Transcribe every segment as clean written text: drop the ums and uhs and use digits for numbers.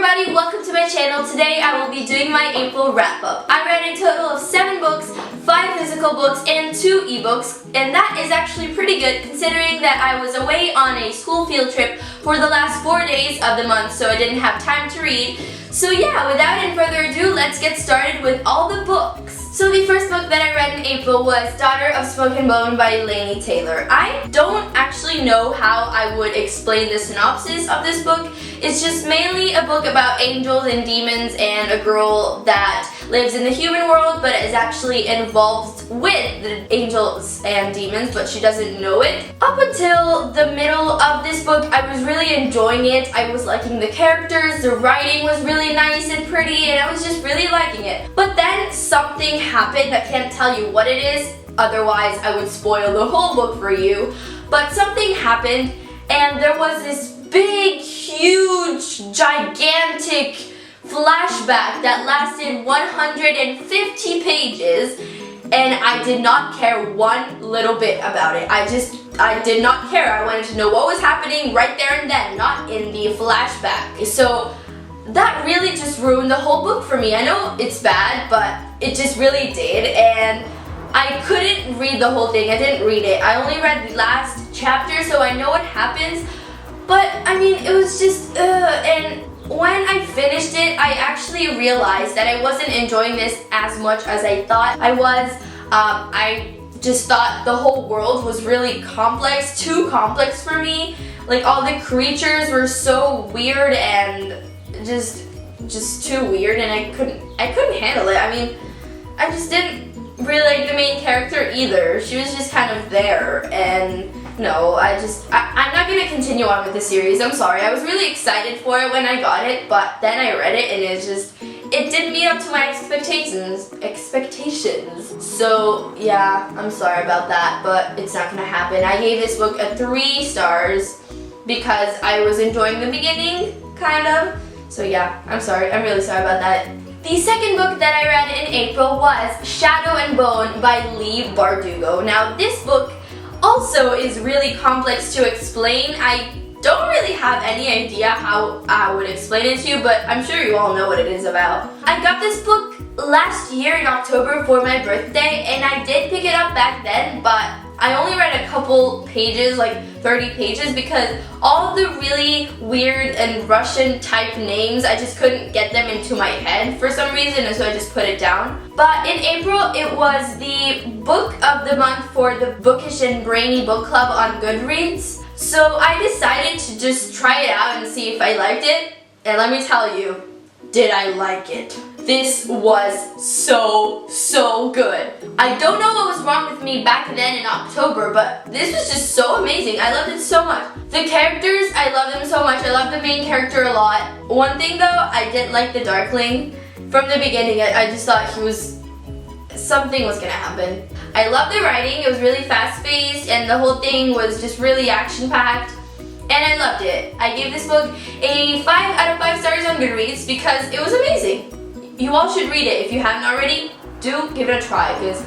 everybody, welcome to my channel. Today I will be doing my April wrap-up. I read a total of 7 books, 5 physical books, and 2 ebooks, and that is actually pretty good considering that I was away on a school field trip for the last 4 days of the month, so I didn't have time to read. So yeah, without any further ado, let's get started with all the books. So the first book that I read in April was Daughter of Smoke and Bone by Laini Taylor. I don't actually know how I would explain the synopsis of this book. It's just mainly a book about angels and demons and a girl that lives in the human world but is actually involved with the angels and demons, but she doesn't know it. Up until the middle of this book, I was really enjoying it. I was liking the characters, the writing was really nice and pretty, and I was just really liking it. But then something happened. I can't tell you what it is, otherwise I would spoil the whole book for you. But something happened, and there was this big, huge, gigantic flashback that lasted 150 pages, and I did not care one little bit about it. I did not care. I wanted to know what was happening right there and then, not in the flashback. So that really just ruined the whole book for me. I know it's bad, but it just really did, and I couldn't read the whole thing. I didn't read it. I only read the last chapter, so I know what happens. But, I mean, it was just, and when I finished it, I actually realized that I wasn't enjoying this as much as I thought I was. I just thought the whole world was really complex, too complex for me. Like, all the creatures were so weird and just too weird, and I couldn't handle it. I mean, I just didn't really like the main character either. She was just kind of there, and no, I'm not going to continue on with the series. I'm sorry. I was really excited for it when I got it, but then I read it and it didn't meet up to my expectations. So, yeah, I'm sorry about that, but it's not going to happen. I gave this book a 3 stars because I was enjoying the beginning, kind of. So yeah, I'm sorry. I'm really sorry about that. The second book that I read in April was Shadow and Bone by Leigh Bardugo. Now, this book also is really complex to explain. I don't really have any idea how I would explain it to you, but I'm sure you all know what it is about. I got this book last year in October for my birthday, and I did pick it up back then, but I only read a couple pages, like 30 pages, because all of the really weird and Russian type names, I just couldn't get them into my head for some reason, and so I just put it down. But in April, it was the book of the month for the Bookish and Brainy Book Club on Goodreads. So I decided to just try it out and see if I liked it, and let me tell you, did I like it. This was so good. I don't know what was wrong with me back then in October, but this was just so amazing. I loved it so much. The characters, I love them so much. I love the main character a lot. One thing though, I didn't like the Darkling. From the beginning, I just thought something was gonna happen. I loved the writing. It was really fast-paced, and the whole thing was just really action-packed. And I loved it. I gave this book a 5 out of 5 stars on Goodreads because it was amazing. You all should read it. If you haven't already, do give it a try because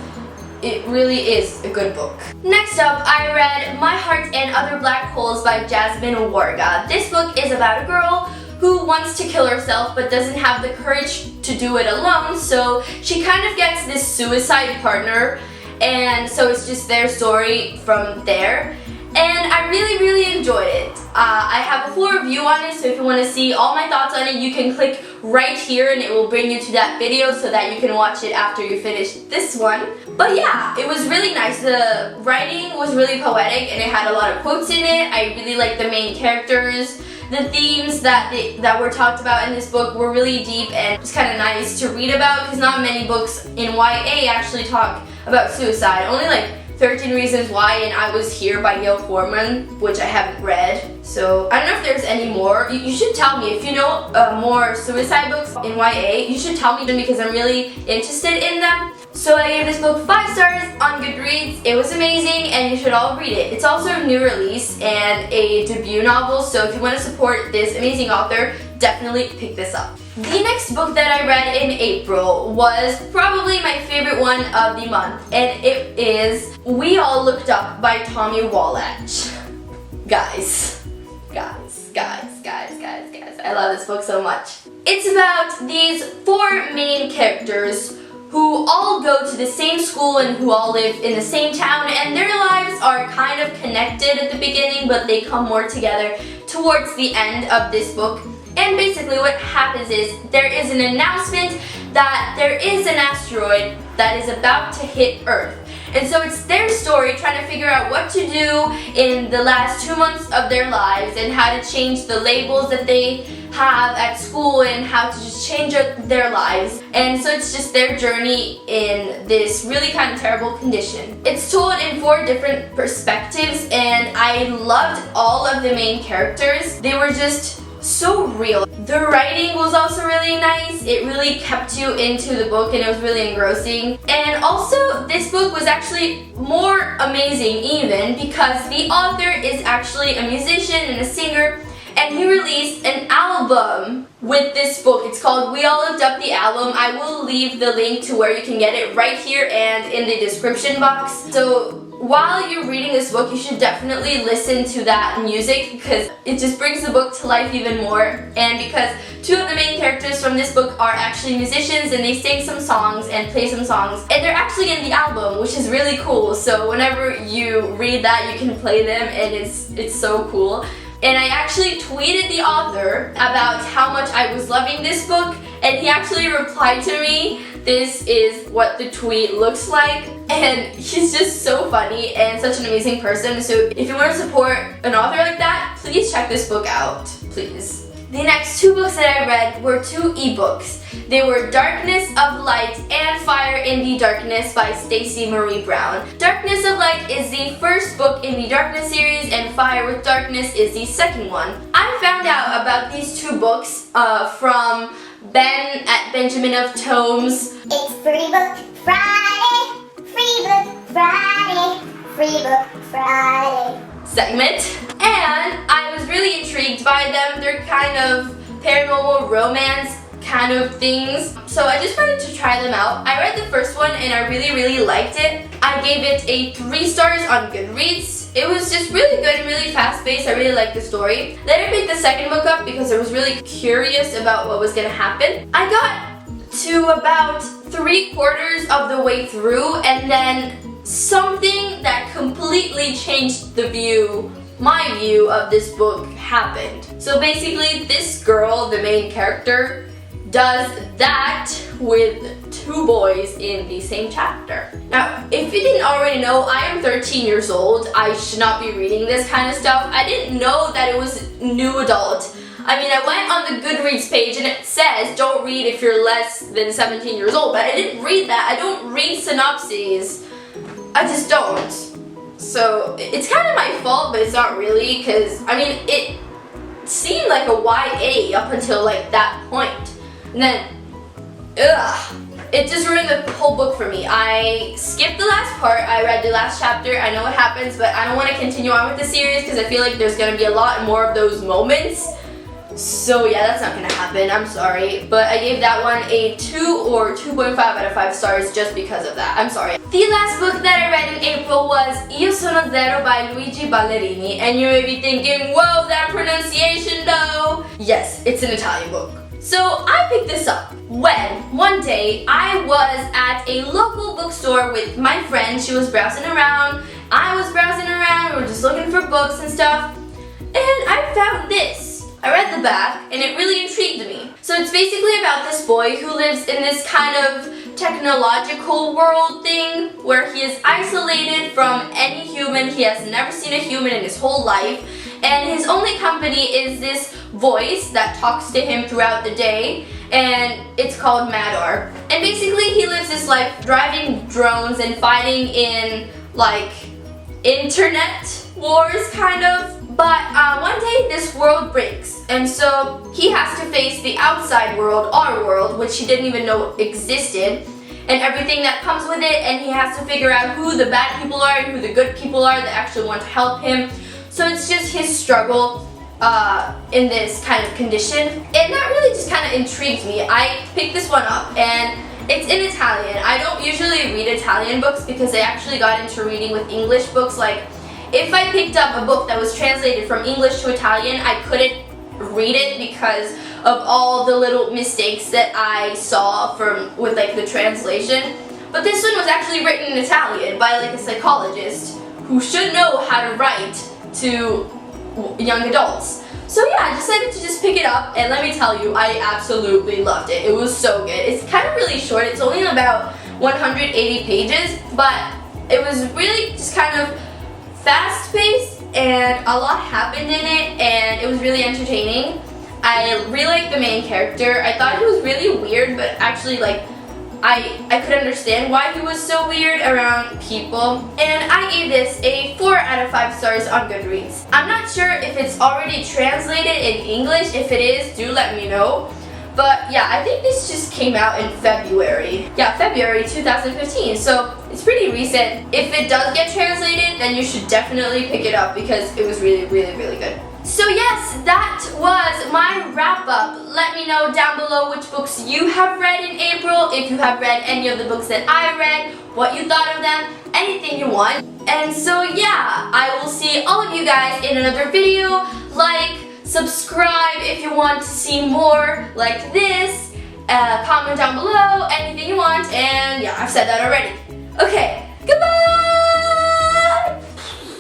it really is a good book. Next up, I read My Heart and Other Black Holes by Jasmine Warga. This book is about a girl who wants to kill herself but doesn't have the courage to do it alone, so she kind of gets this suicide partner, and so it's just their story from there. And I really enjoyed it. I have a full review on it, so if you want to see all my thoughts on it, you can click right here and it will bring you to that video so that you can watch it after you finish this one. But yeah, it was really nice. The writing was really poetic and it had a lot of quotes in it. I really liked the main characters. The themes that were talked about in this book were really deep and it's kind of nice to read about because not many books in YA actually talk about suicide. Only like 13 Reasons Why and I Was Here by Gail Forman, which I haven't read. So I don't know if there's any more. You should tell me if you know more suicide books in YA. You should tell me them because I'm really interested in them. So I gave this book 5 stars on Goodreads. It was amazing and you should all read it. It's also a new release and a debut novel, so if you want to support this amazing author, definitely pick this up. The next book that I read in April was probably my favorite one of the month, and it is We All Looked Up by Tommy Wallach. Guys. guys. I love this book so much. It's about these 4 main characters who all go to the same school and who all live in the same town, and their lives are kind of connected at the beginning, but they come more together towards the end of this book. And basically what happens is there is an announcement that there is an asteroid that is about to hit Earth. And so it's their story trying to figure out what to do in the last 2 months of their lives and how to change the labels that they have at school and how to just change their lives. And so it's just their journey in this really kind of terrible condition. It's told in 4 different perspectives, and I loved all of the main characters. They were just so real. The writing was also really nice. It really kept you into the book and it was really engrossing. And also this book was actually more amazing even because the author is actually a musician and a singer, and he released an album with this book. It's called We All Lived Up, the album. I will leave the link to where you can get it right here and in the description box. So while you're reading this book, you should definitely listen to that music because it just brings the book to life even more. And because 2 of the main characters from this book are actually musicians and they sing some songs and play some songs, and they're actually in the album, which is really cool. So whenever you read that, you can play them, and it's so cool. And I actually tweeted the author about how much I was loving this book, and he actually replied to me. This is what the tweet looks like, and he's just so funny and such an amazing person. So if you want to support an author like that, please check this book out, please. The next 2 books that I read were 2 ebooks. They were Darkness of Light and Fire in the Darkness by Stacey Marie Brown. Darkness of Light is the first book in the Darkness series, and Fire with Darkness is the second one. I found out about these 2 books from Ben at Benjamin of Tomes. It's Free Book Friday, Free Book Friday, Free Book Friday segment, and I was really intrigued by them. They're kind of paranormal romance kind of things, so I just wanted to try them out. I read the first one and I really liked it. I gave it a 3 stars on Goodreads. It was just really good and really fast-paced. I really liked the story. Then I picked the second book up because I was really curious about what was going to happen. I got to about 3/4 of the way through, and then something that completely changed my view of this book happened. So basically, this girl, the main character, does that with 2 boys in the same chapter. Now, if you didn't already know, I am 13 years old. I should not be reading this kind of stuff. I didn't know that it was new adult. I mean, I went on the Goodreads page and it says don't read if you're less than 17 years old, but I didn't read that. I don't read synopses. I just don't. So it's kind of my fault, but it's not really, because I mean, it seemed like a YA up until like that point. And then, it just ruined the whole book for me. I skipped the last part. I read the last chapter. I know what happens, but I don't want to continue on with the series because I feel like there's going to be a lot more of those moments. So yeah, that's not going to happen. I'm sorry. But I gave that one a 2 or 2.5 out of 5 stars just because of that. I'm sorry. The last book that I read in April was Io Sono Zero by Luigi Ballerini. And you may be thinking, whoa, that pronunciation though. Yes, it's an Italian book. So I picked this up when one day I was at a local bookstore with my friend. She was browsing around, I was browsing around, we were just looking for books and stuff, and I found this. I read the back and it really intrigued me. So it's basically about this boy who lives in this kind of technological world thing where he is isolated from any human. He has never seen a human in his whole life, and his only company is this voice that talks to him throughout the day, and it's called Madar. And basically he lives his life driving drones and fighting in like internet wars kind of. But one day this world breaks, and so he has to face the outside world, our world, which he didn't even know existed, and everything that comes with it, and he has to figure out who the bad people are and who the good people are that actually want to help him. So it's just his struggle in this kind of condition, and that really just kind of intrigued me. I picked this one up, and it's in Italian. I don't usually read Italian books because I actually got into reading with English books. Like, if I picked up a book that was translated from English to Italian, I couldn't read it because of all the little mistakes that I saw with like the translation. But this one was actually written in Italian by like a psychologist who should know how to write to young adults. So yeah, I decided to just pick it up, and let me tell you, I absolutely loved it. It was so good. It's kind of really short. It's only about 180 pages, but it was really just kind of fast-paced, and a lot happened in it, and it was really entertaining. I really liked the main character. I thought he was really weird, but actually like I could understand why he was so weird around people. And I gave this a 4 out of 5 stars on Goodreads. I'm not sure if it's already translated in English. If it is, do let me know. But yeah, I think this just came out in February. Yeah, February 2015, so it's pretty recent. If it does get translated, then you should definitely pick it up because it was really, really, really good. So yes, that was my wrap up. Let me know down below which books you have read in April, if you have read any of the books that I read, what you thought of them, anything you want. And so yeah, I will see all of you guys in another video. Like, subscribe if you want to see more like this. Comment down below anything you want, and yeah, I've said that already. Okay,